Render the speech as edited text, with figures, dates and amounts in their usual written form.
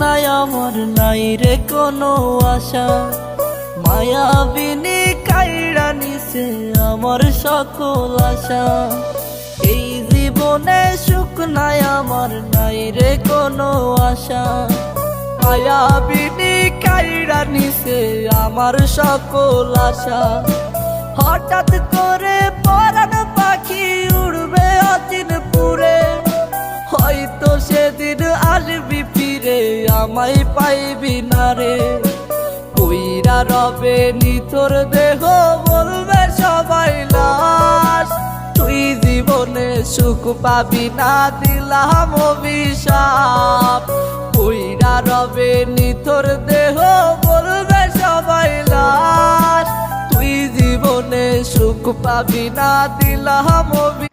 নাই আমার, নাই রে কোনো আশা। মায়াবিনী কাইড়া নিছে আমার সকল আশা। এই জীবনে সুখ নাই আমার, নাই রে কোনো আশা। মায়াবিনী কাইড়া নিছে আমার সকল আশা। হঠাৎ করে পরাণ পাখি উড়বে অচিন পুরে, হয়তো সেদিন আসবি ফিরে আমায় পাইবি না রে। কইরা রবে নিথর দেহ বলবে সবাই লাশ, তুই জীবনে সুখ পাবি না দিলাম অভিশাপ। কইরা রবে নিথর দেহ বলবে সবাই লাশ, তুই জীবনে সুখ পাবি না দিলাম অভিশাপ।